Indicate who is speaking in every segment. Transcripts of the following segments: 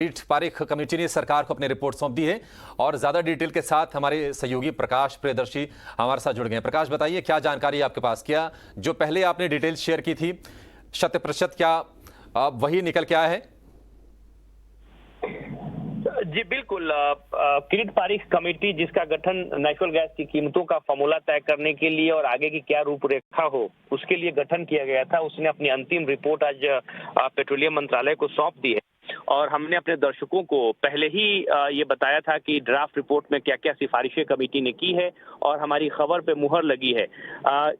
Speaker 1: किरीट Parekh committee ने सरकार को अपनी रिपोर्ट सौंप दी है और ज्यादा डिटेल के साथ हमारे सहयोगी प्रकाश प्रियदर्शी हमारे साथ जुड़ गए हैं। प्रकाश, बताइए क्या जानकारी आपके पास, क्या जो पहले आपने डिटेल शेयर की थी 100% क्या वही निकल के आया है?
Speaker 2: जी बिल्कुल। किरीट पारेख कमेटी जिसका गठन नेचुरल गैस की कीमतों का फॉर्मूला तय करने के लिए और आगे की क्या रूपरेखा हो उसके लिए गठन किया गया था, उसने अपनी अंतिम रिपोर्ट आज पेट्रोलियम मंत्रालय को सौंप दी है। और हमने अपने दर्शकों को पहले ही ये बताया था कि ड्राफ्ट रिपोर्ट में क्या क्या सिफारिशें कमेटी ने की है और हमारी खबर पे मुहर लगी है।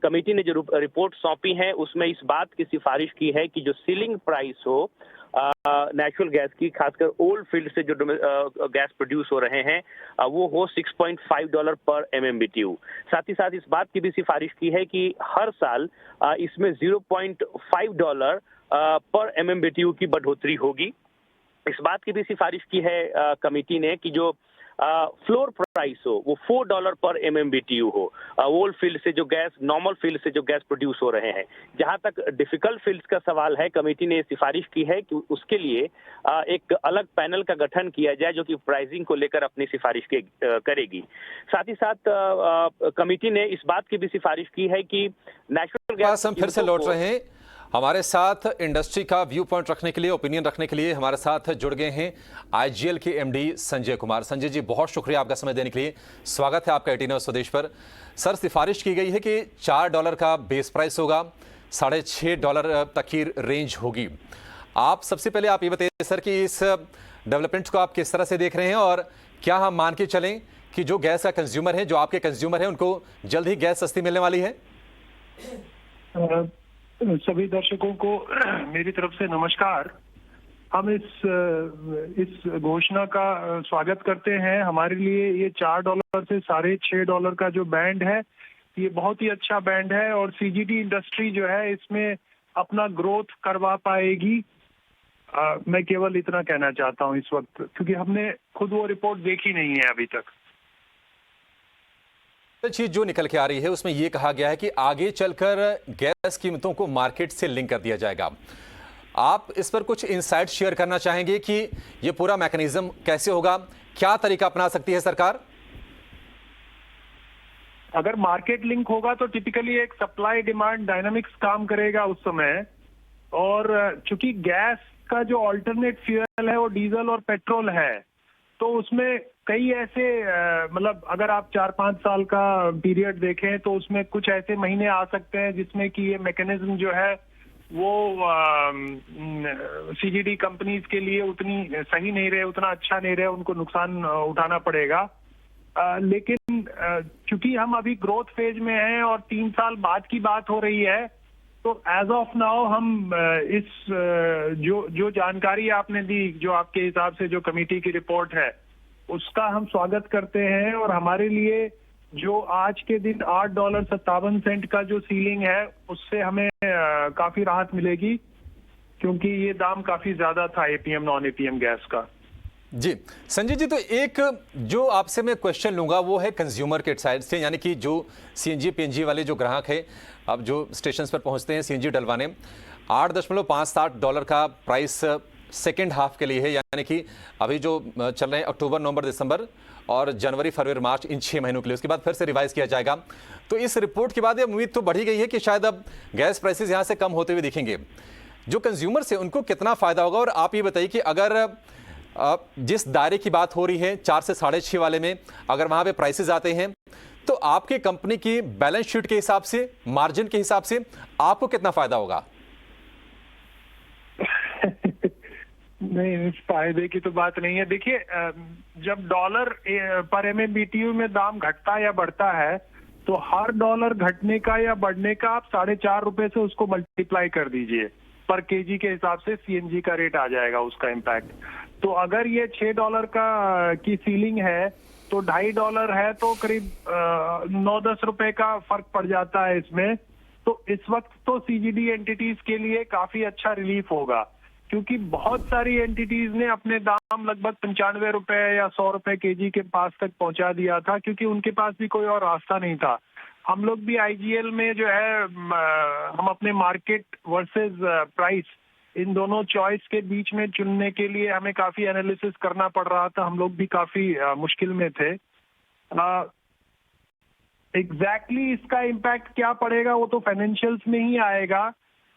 Speaker 2: कमेटी ने जो रिपोर्ट सौंपी है उसमें इस बात की सिफारिश की है कि जो सीलिंग प्राइस हो नेचुरल गैस की, खासकर ओल्ड फील्ड से जो गैस प्रोड्यूस हो रहे हैं वो हो $6.5 पर MMBTU। साथ ही साथ इस बात की भी सिफारिश की है कि हर साल इसमें $0.5 पर MMBTU की बढ़ोतरी होगी। इस बात की भी सिफारिश की है कमेटी ने कि जो फ्लोर प्राइस हो वो $4 पर MMBTU हो, ओल्ड फील्ड से जो गैस, नॉर्मल फील्ड से जो गैस प्रोड्यूस हो रहे हैं। जहां तक डिफिकल्ट फील्ड्स का सवाल है, कमेटी ने सिफारिश की है कि उसके लिए एक अलग पैनल का गठन किया जाए जो कि प्राइसिंग को लेकर अपनी सिफारिश करेगी। साथ ही साथ कमेटी ने इस बात की भी सिफारिश की है कि नेचुरल गैस,
Speaker 1: हम फिर से लौट रहे हैं। हमारे साथ इंडस्ट्री का व्यू पॉइंट रखने के लिए, ओपिनियन रखने के लिए हमारे साथ जुड़ गए हैं IGL के MD संजय कुमार। संजय जी, बहुत शुक्रिया आपका समय देने के लिए। स्वागत है आपका 18 स्वदेश पर। सर, सिफारिश की गई है कि $4 का बेस प्राइस होगा, $6.5 तक की रेंज होगी। आप सबसे पहले आप ये बताइए सर कि इस डेवलपमेंट को आप किस तरह से देख रहे हैं और क्या हम मान के चलें कि जो गैस का कंज्यूमर है, जो आपके कंज्यूमर है, उनको जल्द ही गैस सस्ती मिलने वाली है?
Speaker 3: सभी दर्शकों को मेरी तरफ से नमस्कार। हम इस घोषणा का स्वागत करते हैं। हमारे लिए ये $4 से $6.5 का जो बैंड है ये बहुत ही अच्छा बैंड है और CGD इंडस्ट्री जो है इसमें अपना ग्रोथ करवा पाएगी। मैं केवल इतना कहना चाहता हूँ इस वक्त, क्योंकि हमने खुद वो रिपोर्ट देखी नहीं है अभी तक।
Speaker 1: चीज जो निकल के आ रही है उसमें यह कहा गया है कि आगे चलकर गैस कीमतों को मार्केट से लिंक कर दिया जाएगा। आप इस पर कुछ इनसाइट शेयर करना चाहेंगे कि यह पूरा मैकेनिज्म कैसे होगा, क्या तरीका अपना सकती है सरकार?
Speaker 3: अगर मार्केट लिंक होगा तो टिपिकली एक सप्लाई डिमांड डायनामिक्स काम करेगा उस समय। और चूंकि गैस का जो अल्टरनेट फ्यूल है वो डीजल और पेट्रोल है, तो उसमें कई ऐसे मतलब अगर आप 4-5 साल का पीरियड देखें तो उसमें कुछ ऐसे महीने आ सकते हैं जिसमें कि ये मैकेनिज्म जो है वो CGD कंपनीज के लिए उतनी सही नहीं रहे, उतना अच्छा नहीं रहे, उनको नुकसान उठाना पड़ेगा। लेकिन चूंकि हम अभी ग्रोथ फेज में हैं और 3 साल बाद की बात हो रही है, तो एज ऑफ नाउ हम इस जो जानकारी आपने दी, जो आपके हिसाब से जो कमेटी की रिपोर्ट है, उसका हम स्वागत करते हैं। और हमारे लिए जो आज के दिन $8.57 का जो सीलिंग है उससे हमें काफी राहत मिलेगी, क्योंकि ये दाम काफी ज्यादा था APM नॉन APM गैस का।
Speaker 1: जी संजय जी, तो एक जो आपसे मैं क्वेश्चन लूंगा वो है कंज्यूमर के साइड से, यानी कि जो CNG PNG वाले जो ग्राहक है, अब जो स्टेशन पर पहुंचते हैं CNG डलवाने, $8.57 का प्राइस सेकेंड हाफ के लिए है, यानी कि अभी जो चल रहे हैं अक्टूबर, नवंबर, दिसंबर और जनवरी, फरवरी, मार्च, इन 6 महीनों के लिए। उसके बाद फिर से रिवाइज किया जाएगा। तो इस रिपोर्ट के बाद ये उम्मीद तो बढ़ी गई है कि शायद अब गैस प्राइसेस यहाँ से कम होते हुए दिखेंगे। जो कंज्यूमर्स है उनको कितना फायदा होगा? और आप ये बताइए कि अगर जिस दायरे की बात हो रही है 4 से 6.5 वाले में, अगर वहां पे प्राइसेस आते हैं तो आपके कंपनी की बैलेंस शीट के हिसाब से, मार्जिन के हिसाब से आपको कितना फायदा होगा?
Speaker 3: नहीं, इस फायदे की तो बात नहीं है। देखिए, जब डॉलर पर MMBTU में दाम घटता या बढ़ता है तो हर डॉलर घटने का या बढ़ने का आप ₹4.5 से उसको मल्टीप्लाई कर दीजिए, पर केजी के हिसाब से CNG का रेट आ जाएगा, उसका इम्पैक्ट। तो अगर ये $6 की सीलिंग है तो $2.5 है, तो करीब 9-10 रुपए का फर्क पड़ जाता है इसमें। तो इस वक्त तो CGD एंटिटीज के लिए काफी अच्छा रिलीफ होगा, क्योंकि बहुत सारी एंटिटीज ने अपने दाम लगभग 95 रुपए या 100 रुपए केजी के पास तक पहुंचा दिया था, क्योंकि उनके पास भी कोई और रास्ता नहीं था। हम लोग भी IGL में जो है हम अपने मार्केट वर्सेस प्राइस इन दोनों चॉइस के बीच में चुनने के लिए हमें काफी एनालिसिस करना पड़ रहा था। हम लोग भी काफी मुश्किल में थे। एग्जैक्टली इसका इम्पैक्ट क्या पड़ेगा वो तो फाइनेंशियल्स में ही आएगा,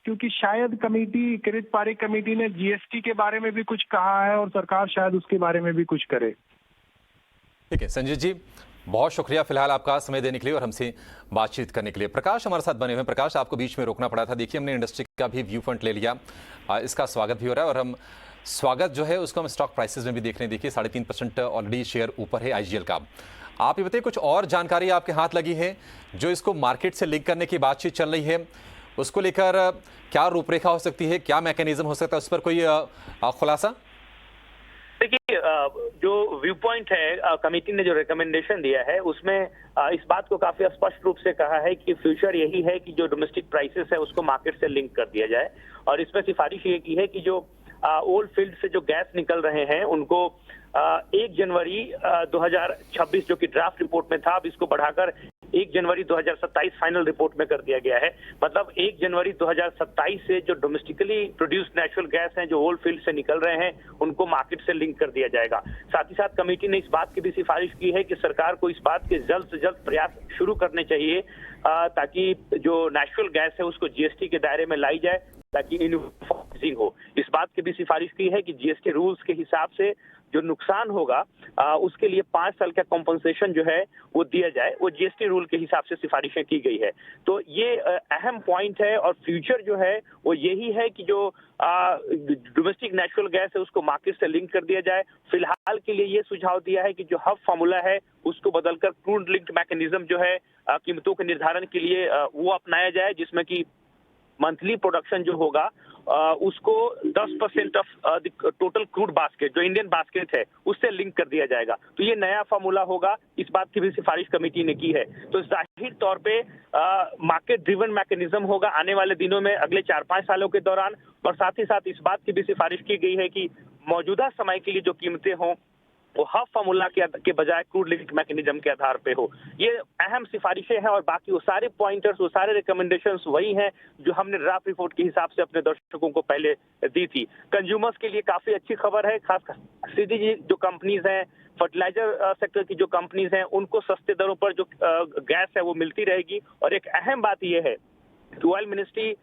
Speaker 3: क्योंकि शायद कमेटी, किरीट पारिक कमेटी ने जीएसटी के बारे में भी कुछ कहा है और सरकार शायद उसके बारे में भी कुछ करे।
Speaker 1: ठीक है संजय जी, बहुत शुक्रिया फिलहाल आपका समय देने के लिए और हमसे बातचीत करने के लिए। प्रकाश हमारे साथ बने हुए हैं। प्रकाश, आपको बीच में रोकना पड़ा था। देखिए, हमने इंडस्ट्री का भी व्यू पॉइंट ले लिया, इसका स्वागत भी हो रहा है और हम स्वागत जो है उसको हम स्टॉक प्राइसेस में भी देख रहे हैं। देखिए 3.5% ऑलरेडी शेयर ऊपर है आईजीएल का। आप ये बताइए, कुछ और जानकारी आपके हाथ लगी है जो इसको मार्केट से लिंक करने की बातचीत चल रही है, उसको लेकर क्या रूपरेखा हो सकती है, क्या मैकेनिज्म हो सकता है, उस पर कोई खुलासा?
Speaker 2: देखिए, जो व्यू पॉइंट है, कमेटी ने जो रिकमेंडेशन दिया है उसमें इस बात को काफी स्पष्ट रूप से कहा है कि फ्यूचर यही है कि जो डोमेस्टिक प्राइसेस है उसको मार्केट से लिंक कर दिया जाए। और इसमें सिफारिश ये की है कि जो ओल्ड फील्ड से जो गैस निकल रहे हैं उनको 1 जनवरी 2026 जो कि ड्राफ्ट रिपोर्ट में था, अब इसको बढ़ाकर 1 जनवरी 2027 फाइनल रिपोर्ट में कर दिया गया है। मतलब 1 जनवरी 2027 से जो डोमेस्टिकली प्रोड्यूस्ड नेचुरल गैस हैं जो ओल्ड फील्ड से निकल रहे हैं उनको मार्केट से लिंक कर दिया जाएगा। साथ ही साथ कमेटी ने इस बात की भी सिफारिश की है कि सरकार को इस बात के जल्द से जल्द प्रयास शुरू करने चाहिए ताकि जो नेचुरल गैस है उसको जीएसटी के दायरे में लाई जाए, ताकि यूनिफॉर्मिंग हो। इस बात की भी सिफारिश की है कि जीएसटी रूल्स के हिसाब से जो नुकसान होगा उसके लिए 5 साल का कॉम्पनसेशन जो है वो दिया जाए, वो जीएसटी रूल के हिसाब से सिफारिशें की गई है। तो ये अहम पॉइंट है और फ्यूचर जो है वो यही है कि जो डोमेस्टिक नेचुरल गैस है उसको मार्केट से लिंक कर दिया जाए। फिलहाल के लिए ये सुझाव दिया है कि जो हब फार्मूला है उसको बदलकर क्रूड लिंक्ड मैकेनिज्म जो है कीमतों के निर्धारण के लिए वो अपनाया जाए, जिसमें कि मंथली प्रोडक्शन जो होगा उसको 10% ऑफ टोटल क्रूड बास्केट, जो इंडियन बास्केट है, उससे लिंक कर दिया जाएगा। तो ये नया फार्मूला होगा, इस बात की भी सिफारिश कमेटी ने की है। तो जाहिर तौर पे मार्केट ड्रिवन मैकेनिज्म होगा आने वाले दिनों में, अगले 4-5 सालों के दौरान। और साथ ही साथ इस बात की भी सिफारिश की गई है कि मौजूदा समय के लिए जो कीमतें हों वो हब फार्मूला के बजाय क्रूड लिंक मैकेनिज्म के आधार पे हो। ये अहम सिफारिशें हैं और बाकी वो सारे पॉइंटर्स, वो सारे रिकमेंडेशंस वही हैं जो हमने ड्राफ्ट रिपोर्ट के हिसाब से अपने दर्शकों को पहले दी थी। कंज्यूमर्स के लिए काफी अच्छी खबर है, खास सीधीजी जो कंपनीज हैं, फर्टिलाइजर सेक्टर की जो कंपनीज हैं, उनको सस्ते दरों पर जो गैस है वो मिलती रहेगी। और एक अहम बात यह है कि ऑयल मिनिस्ट्री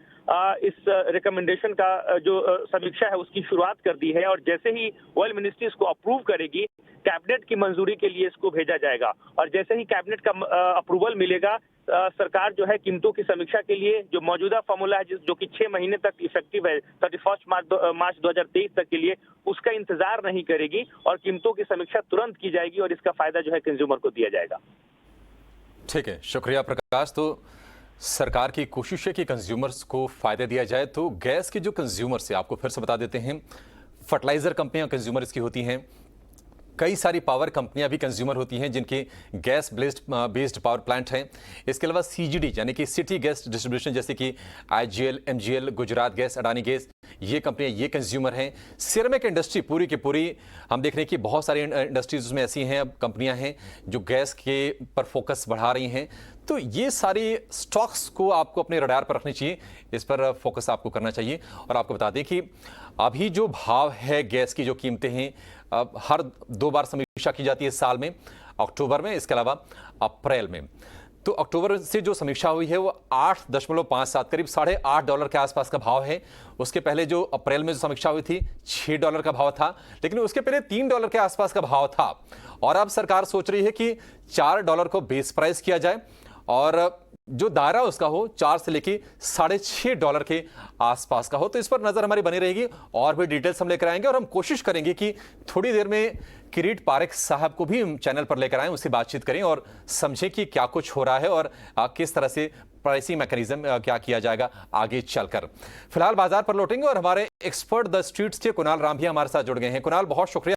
Speaker 2: इस रिकमेंडेशन का जो समीक्षा है उसकी शुरुआत कर दी है और जैसे ही ऑयल मिनिस्ट्री इसको अप्रूव करेगी, कैबिनेट की मंजूरी के लिए इसको भेजा जाएगा। और जैसे ही कैबिनेट का अप्रूवल मिलेगा, सरकार जो है कीमतों की समीक्षा के लिए जो मौजूदा फार्मूला है जो कि 6 महीने तक इफेक्टिव है, 31 मार्च 2023 तक के लिए, उसका इंतजार नहीं करेगी और कीमतों की समीक्षा तुरंत की जाएगी और इसका फायदा जो है कंज्यूमर को दिया जाएगा।
Speaker 1: ठीक है, शुक्रिया प्रकाश। तो सरकार की कोशिश है कि कंज्यूमर्स को फायदा दिया जाए। तो गैस के जो कंज्यूमर्स है, आपको फिर से बता देते हैं, फर्टिलाइजर कंपनियां कंज्यूमर इसकी होती हैं, कई सारी पावर कंपनियां भी कंज्यूमर होती हैं जिनके गैस बेस्ड पावर प्लांट हैं। इसके अलावा सीजीडी यानी कि सिटी गैस डिस्ट्रीब्यूशन, जैसे कि IGL, MGL, Gujarat gas, Adani gas, ये कंपनियां ये कंज्यूमर हैं। सिरेमिक इंडस्ट्री पूरी की पूरी, हम देख रहे हैं कि बहुत सारी इंडस्ट्रीज उसमें ऐसी हैं, कंपनियां हैं जो गैस के पर फोकस बढ़ा रही हैं। तो ये सारी स्टॉक्स को आपको अपने रडार पर रखनी चाहिए, इस पर फोकस आपको करना चाहिए। और आपको बता दें कि अभी जो भाव है गैस की, जो कीमतें हैं, हर 2 बार समीक्षा की जाती है साल में, अक्टूबर में, इसके अलावा अप्रैल में। तो अक्टूबर से जो समीक्षा हुई है वो 8.57 करीब $8.5 के आसपास का भाव है। उसके पहले जो अप्रैल में जो समीक्षा हुई थी $6 का भाव था, लेकिन उसके पहले $3 के आसपास का भाव था। और अब सरकार सोच रही है कि $4 को बेस प्राइस किया जाए और जो दायरा उसका हो 4 से लेके $6.5 के आसपास का हो। तो इस पर नजर हमारी बनी रहेगी और भी डिटेल्स हम लेकर आएंगे और हम कोशिश करेंगे कि थोड़ी देर में किरीट पारिक साहब को भी हम चैनल पर लेकर आएं, उससे बातचीत करें और समझें कि क्या कुछ हो रहा है और किस तरह से प्राइसिंग मैकेनिज्म क्या किया जाएगा आगे चलकर। फिलहाल बाजार पर लौटेंगे और हमारे एक्सपर्ट द स्ट्रीट्स के कुणाल रामभिया हमारे साथ जुड़ गए हैं। कुणाल, बहुत शुक्रिया